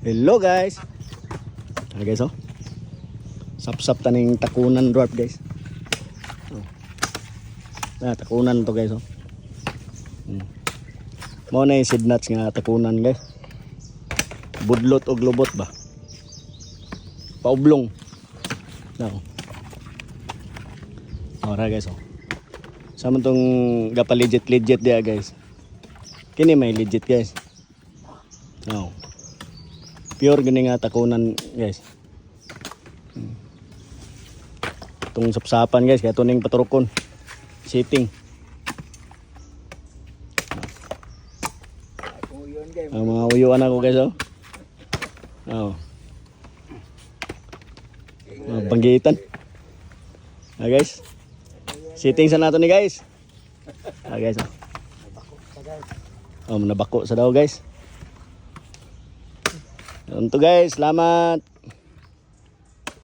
Hello guys. Guys oh. Sap-sap taning takunan dwarf guys. Oh. Takunan to guys oh. Mao na yung seed nuts nga takunan guys. Budlot o globot ba? Paublong. No. Ora guys oh. Sama tong gapa legit dia guys. Kini may legit guys. No. Pure gini nga takunan guys. Itong sapsapan guys, kaya ito ning paturukon. Sitting. Ang mga uyuan ako guys oh. Oh. Mga banggitan. Guys. Sitting sa nato ni guys. Guys oh. Nabako sa daw guys. Ito guys, salamat.